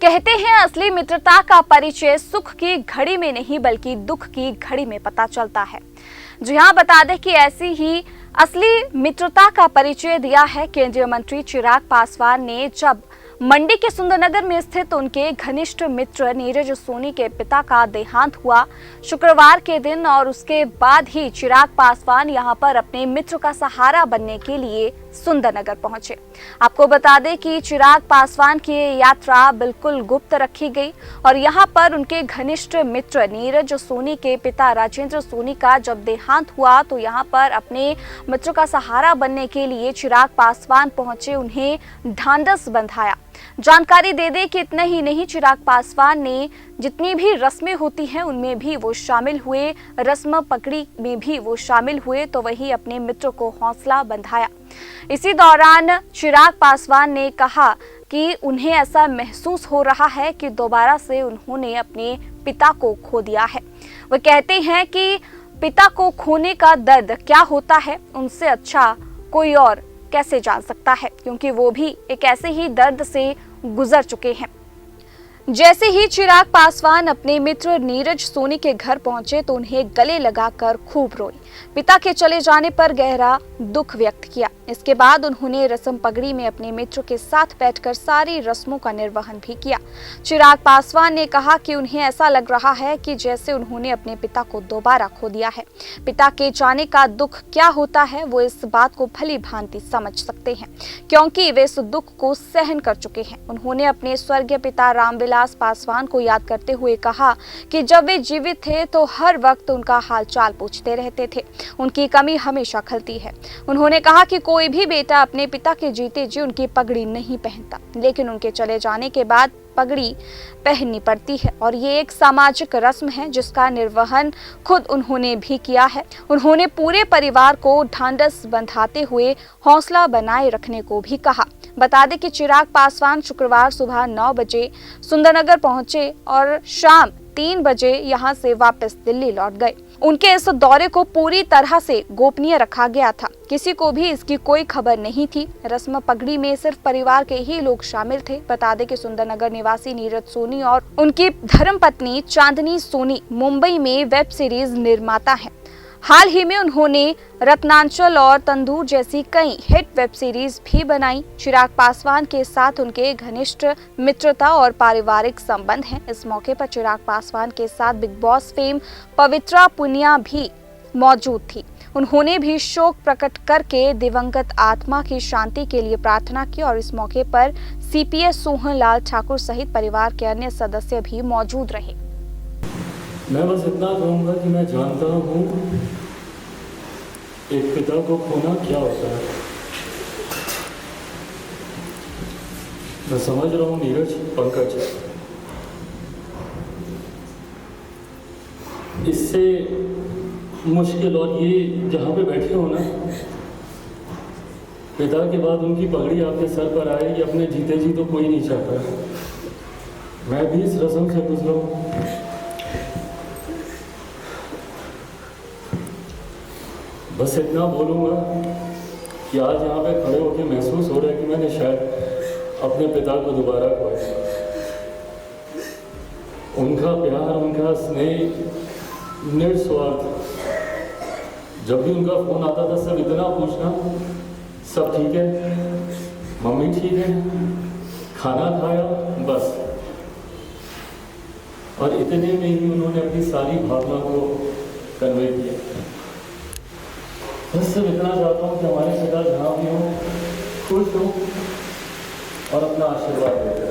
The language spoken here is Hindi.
कहते हैं असली मित्रता का परिचय सुख की घड़ी में नहीं बल्कि दुख की घड़ी में पता चलता है। जी हाँ, बता दें कि ऐसी ही असली मित्रता का परिचय दिया है केंद्रीय मंत्री चिराग पासवान ने, जब मंडी के सुंदरनगर में स्थित उनके घनिष्ठ मित्र नीरज सोनी के पिता का देहांत हुआ शुक्रवार के दिन। और उसके बाद ही चिराग पासवान यहां पर अपने मित्र का सहारा बनने के लिए सुंदरनगर पहुंचे। आपको बता दें कि चिराग पासवान की यात्रा बिल्कुल गुप्त रखी गई और यहां पर उनके घनिष्ठ मित्र नीरज सोनी के पिता राजेंद्र सोनी का जब देहांत हुआ तो यहां पर अपने मित्र का सहारा बनने के लिए चिराग पासवान पहुंचे, उन्हें ढांढस बंधाया। जानकारी दे दें कि इतना ही नहीं, चिराग पासवान ने जितनी भी रस्में होती हैं उनमें भी वो शामिल हुए, रस्म पकड़ी में भी वो शामिल हुए, तो वही अपने मित्र को हौसला बंधाया। इसी दौरान चिराग पासवान ने कहा कि उन्हें ऐसा महसूस हो रहा है कि दोबारा से उन्होंने अपने पिता को खो दिया है। वो कहते हैं कि पिता को खोने का दर्द क्या होता है, उनसे अच्छा कोई और कैसे जान सकता है, क्योंकि वो भी एक ऐसे ही दर्द से गुजर चुके हैं। जैसे ही चिराग पासवान अपने मित्र नीरज सोनी के घर पहुंचे तो उन्हें गले लगाकर खूब रोई, पिता के चले जाने पर गहरा दुख व्यक्त किया। इसके बाद उन्होंने रस्म पगड़ी में अपने मित्र के साथ बैठकर सारी रस्मों का निर्वहन भी किया। चिराग पासवान ने कहा कि उन्हें ऐसा लग रहा है कि जैसे उन्होंने अपने पिता को दोबारा खो दिया है। पिता के जाने का दुख क्या होता है वो इस बात को भली भांति समझ सकते हैं, क्योंकि वे इस दुख को सहन कर चुके हैं। उन्होंने अपने स्वर्गीय पिता रामविलास पासवान को याद करते हुए कहा कि जब वे जीवित थे तो हर वक्त उनका हालचाल पूछते रहते थे, उनकी कमी हमेशा खलती है। उन्होंने कहा कि कोई भी बेटा अपने पिता के जीते जी उनकी पगड़ी नहीं पहनता, लेकिन उनके चले जाने के बाद पगड़ी पहननी पड़ती है और ये एक सामाजिक रस्म है जिसका निर्वहन खुद उन्होंने भी किया है। उन्होंने पूरे परिवार को ढांढस बंधाते हुए हौसला बनाए रखने को भी कहा। बता दें कि चिराग पासवान शुक्रवार सुबह 9 बजे सुंदरनगर पहुंचे और शाम 3 बजे यहां से वापस दिल्ली लौट गए। उनके इस दौरे को पूरी तरह से गोपनीय रखा गया था, किसी को भी इसकी कोई खबर नहीं थी। रस्म पगड़ी में सिर्फ परिवार के ही लोग शामिल थे। बता दें कि सुंदरनगर निवासी नीरज सोनी और उनकी धर्मपत्नी चांदनी सोनी मुंबई में वेब सीरीज निर्माता हैं। हाल ही में उन्होंने रत्नांचल और तंदूर जैसी कई हिट वेब सीरीज भी बनाई। चिराग पासवान के साथ उनके घनिष्ठ मित्रता और पारिवारिक संबंध हैं। इस मौके पर चिराग पासवान के साथ बिग बॉस फेम पवित्रा पुनिया भी मौजूद थी। उन्होंने भी शोक प्रकट करके दिवंगत आत्मा की शांति के लिए प्रार्थना की और इस मौके पर सीपीएस सोहन लाल ठाकुर सहित परिवार के अन्य सदस्य भी मौजूद रहे। मैं बस इतना कहूँगा कि मैं जानता हूँ एक पिता को खोना क्या होता है। मैं समझ रहा हूँ नीरज, पंकज, इससे मुश्किल और ये जहाँ पे बैठे हो ना, पिता के बाद उनकी पगड़ी आपके सर पर आए, ये अपने जीते जी तो कोई नहीं चाहता। मैं भी इस रस्म से गुजरा हूँ। बस इतना बोलूँगा कि आज यहाँ पे खड़े होकर महसूस हो रहा है कि मैंने शायद अपने पिता को दोबारा खोया। उनका प्यार, उनका स्नेह निस्वार्थ। जब भी उनका फोन आता था सब इतना पूछना, सब ठीक है, मम्मी ठीक है, खाना खाया, बस। और इतने में ही उन्होंने अपनी सारी भावना को कन्वे किया। बस सिर्फ इतना चाहता हूँ कि हमारे पिता जहाँ भी हों खुश हों और अपना आशीर्वाद देते हैं।